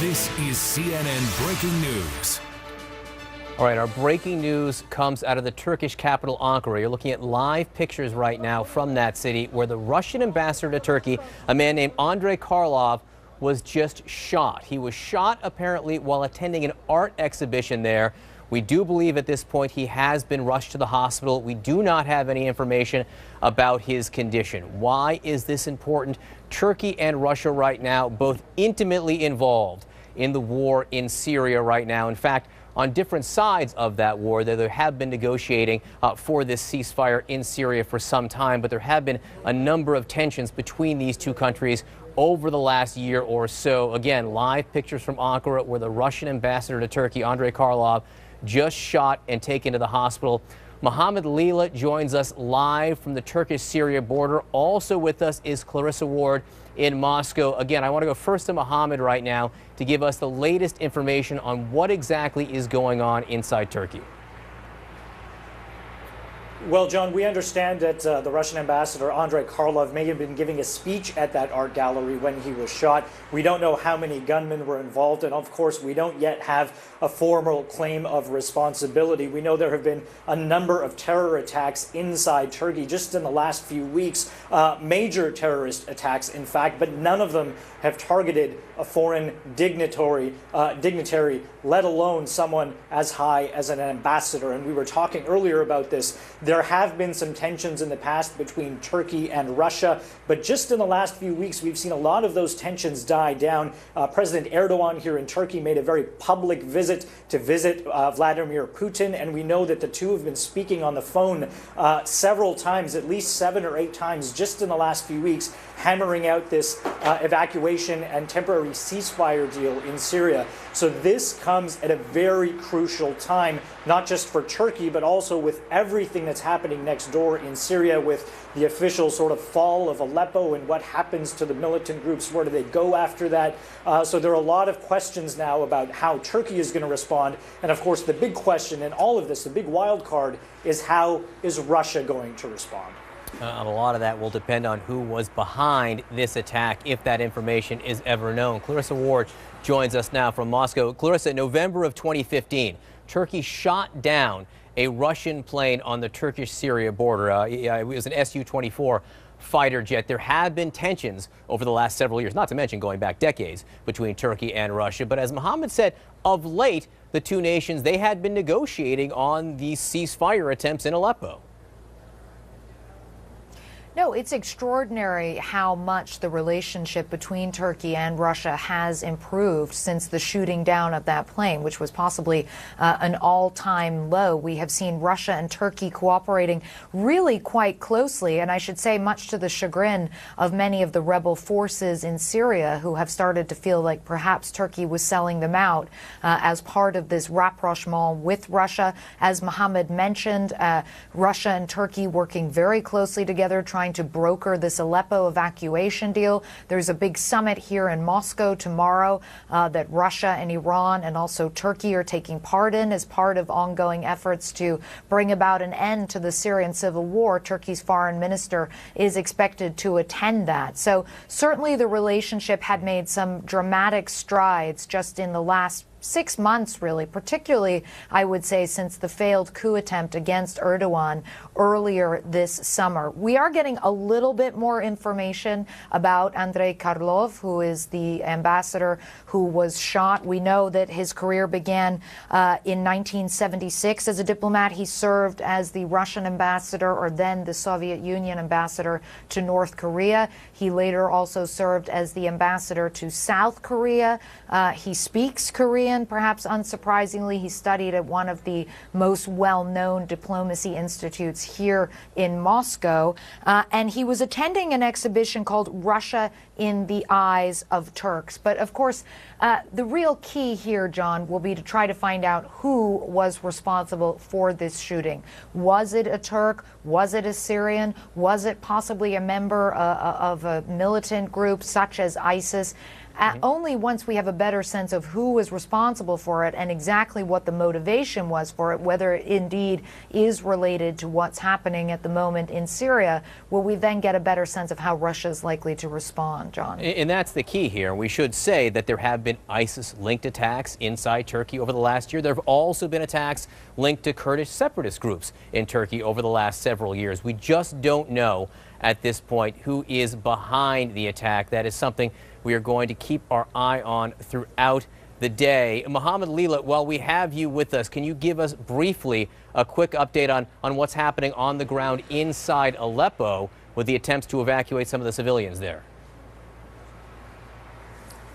This is CNN Breaking News. All right, our breaking news comes out of the Turkish capital, Ankara. You're looking at live pictures right now from that city where the Russian ambassador to Turkey, a man named Andrei Karlov, was just shot. He was shot apparently while attending an art exhibition there. We do believe at this point he has been rushed to the hospital. We do not have any information about his condition. Why is this important? Turkey and Russia right now both intimately involved in the war in Syria right now. In fact, on different sides of that war, there have been negotiating for this ceasefire in Syria for some time, but there have been a number of tensions between these two countries over the last year or so. Again, live pictures from Ankara where the Russian ambassador to Turkey, Andrei Karlov, just shot and taken to the hospital. Mohammed Leela joins us live from the Turkish-Syria border. Also with us is Clarissa Ward in Moscow. Again, I want to go first to Mohammed right now to give us the latest information on what exactly is going on inside Turkey. Well, John, we understand that the Russian ambassador, Andrei Karlov, may have been giving a speech at that art gallery when he was shot. We don't know how many gunmen were involved, and of course, we don't yet have a formal claim of responsibility. We know there have been a number of terror attacks inside Turkey just in the last few weeks, major terrorist attacks, in fact, but none of them have targeted a foreign dignitary, let alone someone as high as an ambassador. And we were talking earlier about this. There have been some tensions in the past between Turkey and Russia, but just in the last few weeks, we've seen a lot of those tensions die down. President Erdogan here in Turkey made a very public visit to visit Vladimir Putin, and we know that the two have been speaking on the phone several times, at least 7 or 8 times just in the last few weeks, hammering out this evacuation and temporary ceasefire deal in Syria. So this comes at a very crucial time, not just for Turkey, but also with everything that's happening next door in Syria, with the official sort of fall of Aleppo and what happens to the militant groups. Where do they go after that? So there are a lot of questions now about how Turkey is going to respond. And of course, the big question in all of this, the big wild card, is how is Russia going to respond? A lot of that will depend on who was behind this attack, if that information is ever known. Clarissa Ward joins us now from Moscow. Clarissa, in November of 2015, Turkey shot down a Russian plane on the Turkish-Syria border. It was an Su-24 fighter jet. There have been tensions over the last several years, not to mention going back decades, between Turkey and Russia. But as Mohammed said, of late, the two nations, they had been negotiating on these ceasefire attempts in Aleppo. No, it's extraordinary how much the relationship between Turkey and Russia has improved since the shooting down of that plane, which was possibly an all-time low. We have seen Russia and Turkey cooperating really quite closely, and I should say much to the chagrin of many of the rebel forces in Syria who have started to feel like perhaps Turkey was selling them out as part of this rapprochement with Russia. As Mohammed mentioned, Russia and Turkey working very closely together, trying to broker this Aleppo evacuation deal. There's a big summit here in Moscow tomorrow that Russia and Iran and also Turkey are taking part in as part of ongoing efforts to bring about an end to the Syrian civil war. Turkey's foreign minister is expected to attend that. So certainly the relationship had made some dramatic strides just in the last 6 months, really, particularly, I would say, since the failed coup attempt against Erdogan earlier this summer. We are getting a little bit more information about Andrei Karlov, who is the ambassador who was shot. We know that his career began in 1976 as a diplomat. He served as the Russian ambassador, or then the Soviet Union ambassador, to North Korea. He later also served as the ambassador to South Korea. He speaks Korean. Perhaps unsurprisingly, he studied at one of the most well-known diplomacy institutes here in Moscow, and he was attending an exhibition called Russia in the Eyes of Turks. But of course, the real key here, John, will be to try to find out who was responsible for this shooting. Was it a Turk? Was it a Syrian? Was it possibly a member of a militant group such as ISIS? Only once we have a better sense of who was responsible for it and exactly what the motivation was for it, whether it indeed is related to what's happening at the moment in Syria, will we then get a better sense of how Russia is likely to respond. on, John. And that's the key here. We should say that there have been ISIS-linked attacks inside Turkey over the last year. There have also been attacks linked to Kurdish separatist groups in Turkey over the last several years. We just don't know at this point who is behind the attack. That is something we are going to keep our eye on throughout the day. Mohammed Leela, while we have you with us, can you give us briefly a quick update on what's happening on the ground inside Aleppo with the attempts to evacuate some of the civilians there?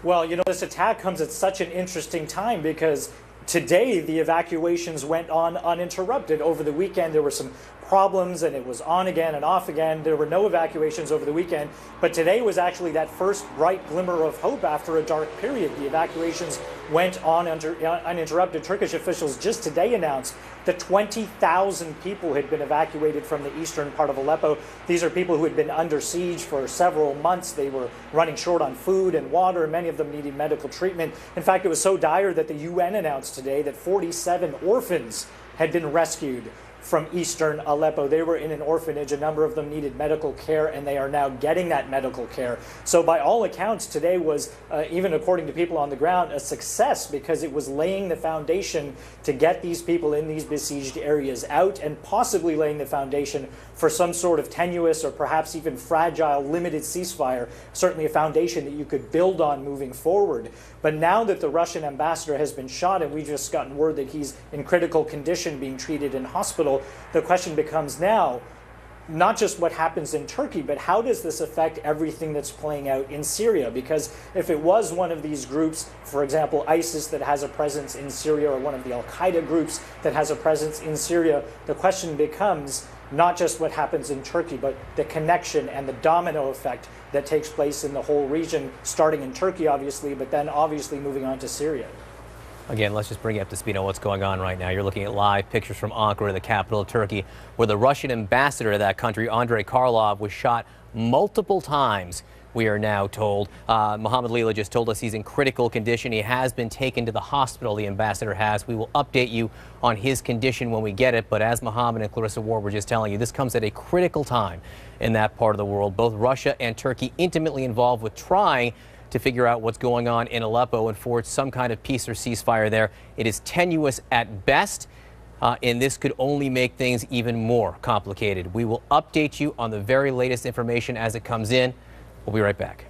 Well, this attack comes at such an interesting time because today the evacuations went on uninterrupted. Over the weekend, there were some problems and it was on again and off again. There were no evacuations over the weekend, but today was actually that first bright glimmer of hope after a dark period. The evacuations went on uninterrupted. Turkish officials just today announced that 20,000 people had been evacuated from the eastern part of Aleppo. These are people who had been under siege for several months. They were running short on food and water. Many of them needed medical treatment. In fact, it was so dire that the UN announced today that 47 orphans had been rescued from eastern Aleppo. They were in an orphanage. A number of them needed medical care, and they are now getting that medical care. So by all accounts, today was, even according to people on the ground, a success because it was laying the foundation to get these people in these besieged areas out and possibly laying the foundation for some sort of tenuous or perhaps even fragile, limited ceasefire, certainly a foundation that you could build on moving forward. But now that the Russian ambassador has been shot and we just gotten word that he's in critical condition being treated in hospital, the question becomes now, not just what happens in Turkey, but how does this affect everything that's playing out in Syria? Because if it was one of these groups, for example, ISIS that has a presence in Syria, or one of the Al-Qaeda groups that has a presence in Syria, the question becomes not just what happens in Turkey, but the connection and the domino effect that takes place in the whole region, starting in Turkey, obviously, but then obviously moving on to Syria. Again, let's just bring you up to speed on what's going on right now. You're looking at live pictures from Ankara, the capital of Turkey, where the Russian ambassador to that country, Andrei Karlov, was shot multiple times, we are now told. Mohammed Leela just told us he's in critical condition. He has been taken to the hospital, the ambassador has. We will update you on his condition when we get it. But as Mohammed and Clarissa Ward were just telling you, this comes at a critical time in that part of the world. Both Russia and Turkey intimately involved with trying to figure out what's going on in Aleppo and forge some kind of peace or ceasefire there. It is tenuous at best, and this could only make things even more complicated. We will update you on the very latest information as it comes in. We'll be right back.